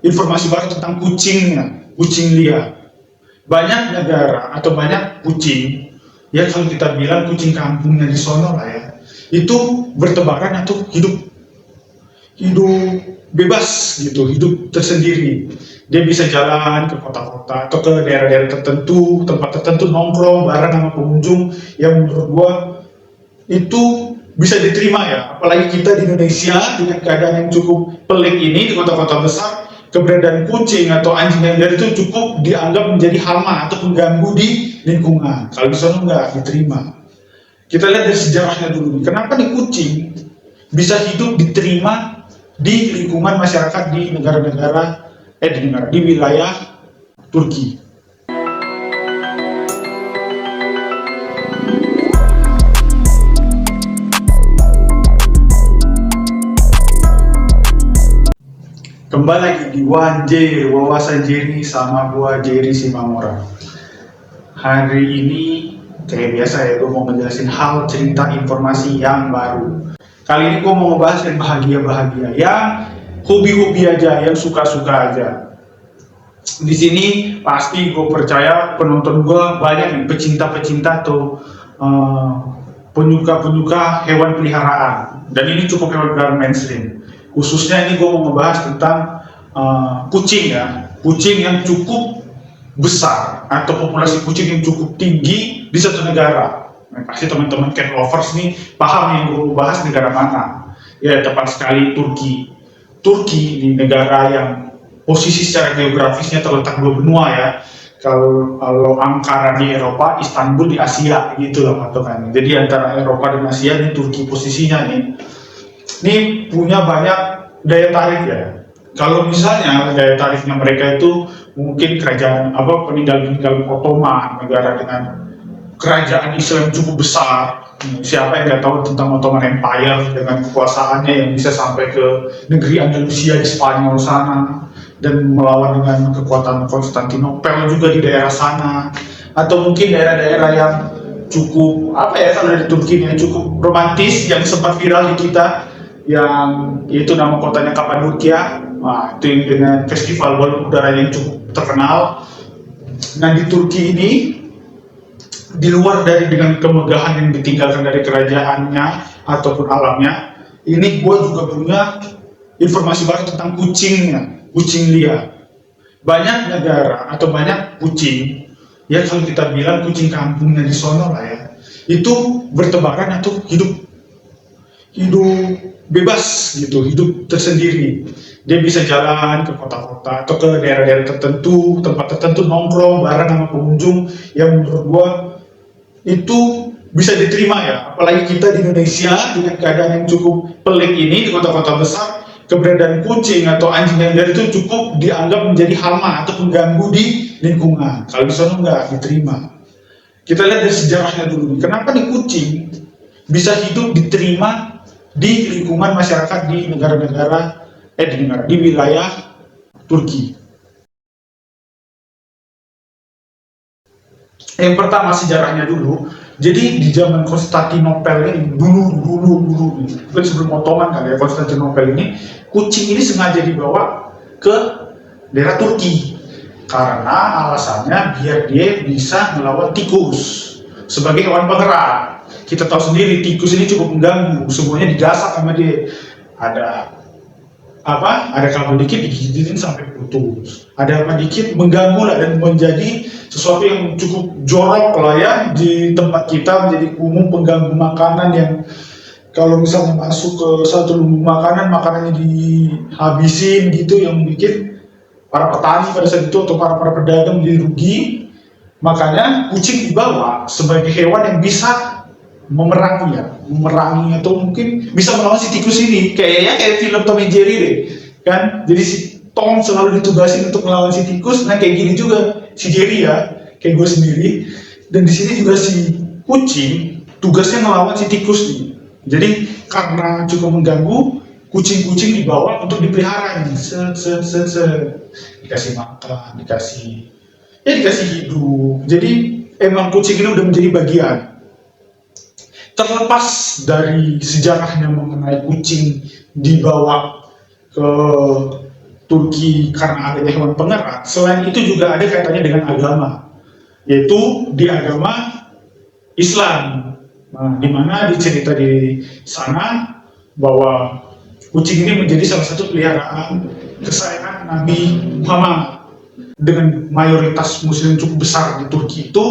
informasi baru tentang kucing liar. Banyak negara atau banyak kucing, ya kalau kita bilang kucing kampungnya di sono lah ya, itu bertebaran atau hidup bebas gitu, hidup tersendiri. Dia bisa jalan ke kota-kota atau ke daerah-daerah tertentu, tempat tertentu, nongkrong bareng sama pengunjung, yang menurut gua itu bisa diterima ya. Apalagi kita di Indonesia dengan keadaan yang cukup pelik ini, di kota-kota besar, keberadaan kucing atau anjing yang liar itu cukup dianggap menjadi hama atau pengganggu di lingkungan. Kalau di sana nggak diterima. Kita lihat dari sejarahnya dulu. Kenapa nih kucing bisa hidup diterima di lingkungan masyarakat di di wilayah Turki. Kembali lagi di Wawasan Jerry sama gua Jerry Simamora. Hari ini kayak biasa ya, gue mau ngejelasin hal, cerita, informasi yang baru. Kali ini gue mau ngebahas yang bahagia-bahagia, yang hobi-hobi aja, yang suka-suka aja. Di sini pasti gue percaya penonton gue banyak nih, pecinta-pecinta atau penyuka-penyuka hewan peliharaan. Dan ini cukup hewan peliharaan mainstream. Khususnya ini gue mau ngebahas tentang kucing ya, kucing yang cukup besar atau populasi kucing yang cukup tinggi di satu negara. Nah, pasti teman-teman cat lovers nih paham yang gue bahas negara mana. Ya, tepat sekali Turki. Turki di negara yang posisi secara geografisnya terletak dua benua ya. Kalau Ankara di Eropa, Istanbul di Asia, gitu lah patokannya. Jadi antara Eropa dan Asia ini Turki posisinya nih. Ini punya banyak daya tarik ya. Kalau misalnya daya tariknya mereka itu mungkin kerajaan peninggalan Ottoman, negara dengan kerajaan Islam cukup besar. Siapa yang nggak tahu tentang Ottoman Empire dengan kekuasaannya yang bisa sampai ke negeri Andalusia di Spanyol sana dan melawan dengan kekuatan Konstantinopel juga di daerah sana, atau mungkin daerah-daerah yang cukup kalau dari Turki yang cukup romantis yang sempat viral di kita, yang itu nama kotanya Kapadokia. Nah, itu yang dengan festival balon udara yang cukup terkenal. Nah, di Turki ini, di luar dari dengan kemegahan yang ditinggalkan dari kerajaannya ataupun alamnya, ini gue juga punya informasi baru tentang kucing liar. Banyak negara atau banyak kucing, ya kalau kita bilang kucing kampungnya di sono lah ya, itu bertebaran atau hidup bebas gitu, hidup tersendiri. Dia bisa jalan ke kota-kota atau ke daerah-daerah tertentu, tempat tertentu, nongkrong bareng sama pengunjung, yang menurut gua itu bisa diterima ya. Apalagi kita di Indonesia dengan keadaan yang cukup pelik ini, di kota-kota besar, keberadaan kucing atau anjing yang liar itu cukup dianggap menjadi hama atau pengganggu di lingkungan. Kalau di sana nggak diterima. Kita lihat dari sejarahnya dulu. Kenapa nih kucing bisa hidup diterima di lingkungan masyarakat di di wilayah Turki. Yang pertama sejarahnya dulu. Jadi di zaman Konstantinopel ini dulu bukan sebelum Ottoman kali ya, Konstantinopel ini kucing ini sengaja dibawa ke daerah Turki karena alasannya biar dia bisa melawan tikus sebagai hewan penggerak. Kita tahu sendiri tikus ini cukup mengganggu, semuanya digasak sama dia. Ada kabel dikit digigitin sampai putus, ada apa dikit mengganggu lah dan menjadi sesuatu yang cukup jorok lah ya di tempat kita, menjadi umum pengganggu makanan yang kalau misalnya masuk ke satu lumbung makanannya dihabisin gitu, yang bikin para petani pada saat itu atau para pedagang jadi rugi. Makanya kucing dibawa sebagai hewan yang bisa memerangi atau mungkin bisa melawan si tikus ini, kayak film Tom and Jerry deh kan. Jadi si Tom selalu ditugasin untuk melawan si tikus. Nah, kayak gini juga si Jerry ya, kayak gue sendiri. Dan di sini juga si kucing tugasnya melawan si tikus nih. Jadi karena cukup mengganggu, kucing-kucing dibawa untuk dipelihara nih. Dikasih makan, dikasih hidup. Jadi emang kucing ini udah menjadi bagian. Terlepas dari sejarahnya mengenai kucing dibawa ke Turki karena adanya hewan pengerat, selain itu juga ada kaitannya dengan agama, yaitu di agama Islam. Nah, di mana dicerita di sana bahwa kucing ini menjadi salah satu peliharaan kesayangan Nabi Muhammad. Dengan mayoritas muslim cukup besar di Turki itu,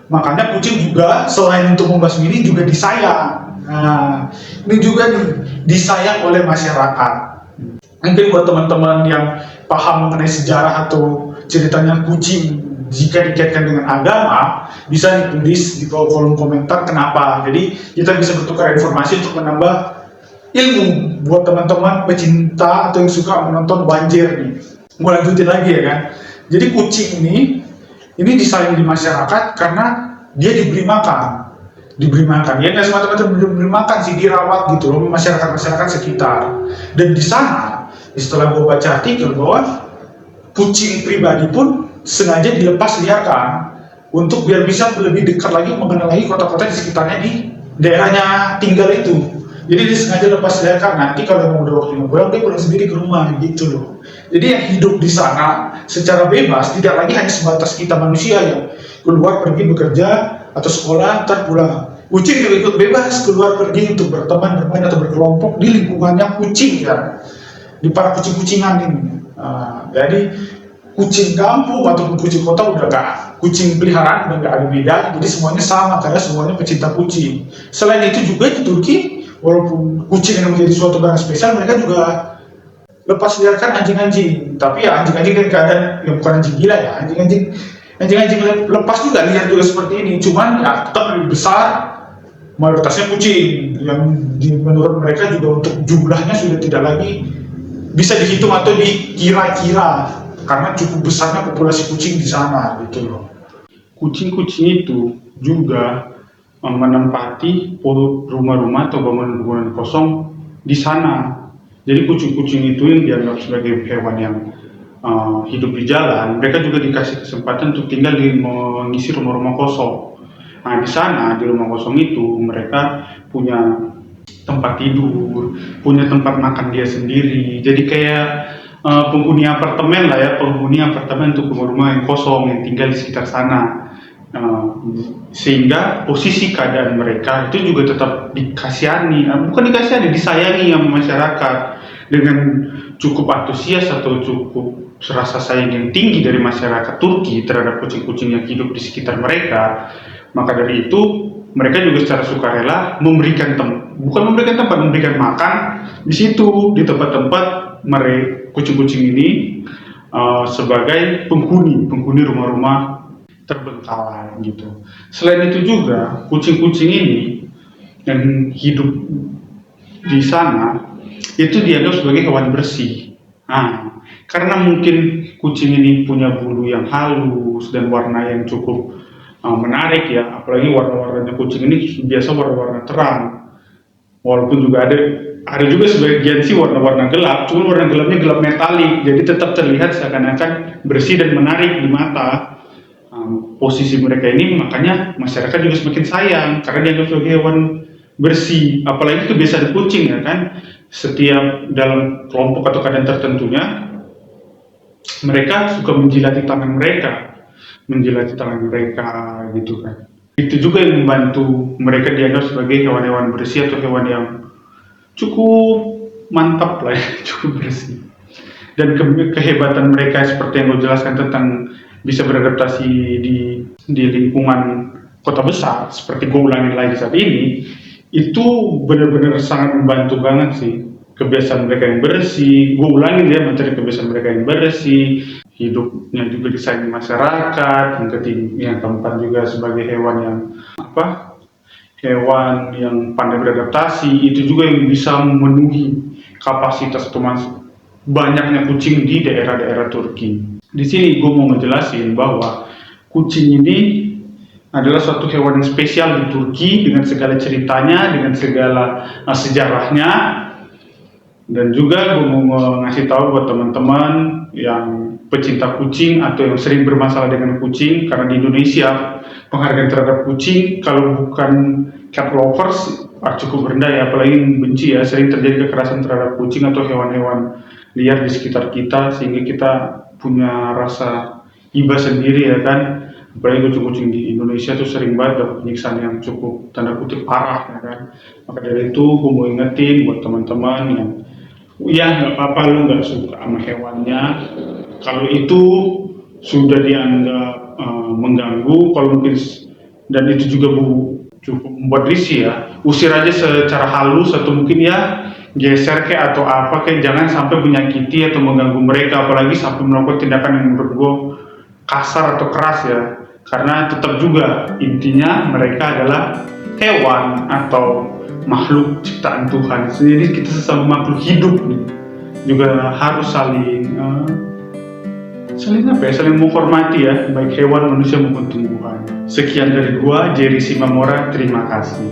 makanya kucing juga selain untuk membasmi ini juga disayang. Nah, ini juga disayang oleh masyarakat. Mungkin buat teman-teman yang paham mengenai sejarah atau ceritanya kucing jika dikaitkan dengan agama, bisa ditulis di bawah kolom komentar kenapa. Jadi kita bisa bertukar informasi untuk menambah ilmu buat teman-teman pecinta atau yang suka menonton banjir nih. Gue lanjutin lagi ya kan. Jadi kucing ini disayang di masyarakat karena dia diberi makan. Ya nggak semata-mata diberi makan sih, dirawat gitu loh masyarakat sekitar. Dan di sana, setelah gue baca artikel bahwa kucing pribadi pun sengaja dilepas liarkan untuk biar bisa lebih dekat lagi mengenali kota-kota di sekitarnya di daerahnya tinggal itu. Jadi dia sengaja lepas liarkan, nanti kalau mau udah waktunya pulang, dia pulang sendiri ke rumah gitu loh. Jadi yang hidup di sana secara bebas tidak lagi hanya sebatas kita manusia yang keluar pergi bekerja atau sekolah ntar pulang. Kucing juga ikut bebas keluar pergi untuk berteman, bermain atau berkelompok di lingkungannya kucing ya, di para kucing-kucingan ini. Jadi kucing kampung ataupun kucing kota udah gak, kucing peliharaan udah gak ada beda, jadi semuanya sama karena semuanya pecinta kucing. Selain itu juga di Turki, walaupun kucing yang menjadi suatu barang spesial, mereka juga lepas liarkan anjing-anjing. Tapi ya anjing-anjing kan keadaan ya bukan anjing gila ya, anjing-anjing lepas juga liar juga seperti ini. Cuman ya tetap lebih besar mayoritasnya kucing yang menurut mereka juga untuk jumlahnya sudah tidak lagi bisa dihitung atau dikira-kira karena cukup besarnya populasi kucing di sana gitu loh. Kucing-kucing itu juga menempati rumah-rumah atau bangunan-bangunan kosong di sana. Jadi kucing-kucing itu yang dianggap sebagai hewan yang hidup di jalan, mereka juga dikasih kesempatan untuk tinggal di mengisi rumah-rumah kosong. Nah di sana, di rumah kosong itu mereka punya tempat tidur, punya tempat makan dia sendiri. Jadi kayak penghuni apartemen lah ya, penghuni apartemen untuk rumah-rumah yang kosong yang tinggal di sekitar sana. Sehingga posisi keadaan mereka itu juga tetap dikasihani, bukan dikasihani, disayangi sama masyarakat dengan cukup antusias atau cukup rasa sayang yang tinggi dari masyarakat Turki terhadap kucing-kucing yang hidup di sekitar mereka. Maka dari itu mereka juga secara sukarela memberikan memberikan makan di situ, di tempat-tempat kucing-kucing ini sebagai penghuni rumah-rumah terbengkalai gitu. Selain itu juga kucing-kucing ini yang hidup di sana itu dianggap sebagai hewan bersih. Karena mungkin kucing ini punya bulu yang halus dan warna yang cukup menarik ya, apalagi warna-warnanya kucing ini biasa warna-warna terang. Walaupun juga ada juga sebagian sih warna-warna gelap, cuma warna gelapnya gelap metalik, jadi tetap terlihat seakan-akan bersih dan menarik di mata. Posisi mereka ini makanya masyarakat juga semakin sayang karena dianggap sebagai hewan bersih. Apalagi kebiasaan kucing ya kan, setiap dalam kelompok atau keadaan tertentunya mereka suka menjilati tangan mereka gitu kan. Itu juga yang membantu mereka dianggap sebagai hewan-hewan bersih atau hewan yang cukup mantap lah ya, cukup bersih. Dan kehebatan mereka seperti yang gue jelaskan tentang bisa beradaptasi di lingkungan kota besar seperti gue ulangin lagi saat ini, itu benar-benar sangat membantu banget sih. Kebiasaan mereka yang bersih, gue ulangin ya, mencari kebiasaan mereka yang bersih, hidupnya juga disayangi masyarakat, yang keempat juga sebagai hewan yang pandai beradaptasi, itu juga yang bisa memenuhi kapasitas atau banyaknya kucing di daerah-daerah Turki. Di sini gue mau ngejelasin bahwa kucing ini adalah suatu hewan yang spesial di Turki dengan segala ceritanya, dengan segala sejarahnya. Dan juga gue mau ngasih tahu buat teman-teman yang pecinta kucing atau yang sering bermasalah dengan kucing, karena di Indonesia penghargaan terhadap kucing kalau bukan cat lovers cukup rendah ya, apalagi benci ya, sering terjadi kekerasan terhadap kucing atau hewan-hewan liar di sekitar kita, sehingga kita punya rasa iba sendiri ya kan. Apalagi kucing-kucing di Indonesia tuh sering banget dapat penyiksaan yang cukup tanda kutip parah ya kan. Maka dari itu gue mau ingetin buat teman-teman yang ya nggak apa-apa lu nggak suka sama hewannya, kalau itu sudah dianggap mengganggu, kalau mungkin dan itu juga cukup membuat risih ya, usir aja secara halus atau mungkin ya geser kayak atau apa kayak, jangan sampai menyakiti atau mengganggu mereka, apalagi sampai melakukan tindakan yang menurut gue kasar atau keras ya, karena tetap juga intinya mereka adalah hewan atau makhluk ciptaan Tuhan. Jadi kita sesama makhluk hidup nih, juga harus saling apa ya, saling menghormati ya, baik hewan, manusia maupun tumbuhan. Sekian dari gua, Jerry Simamora, terima kasih.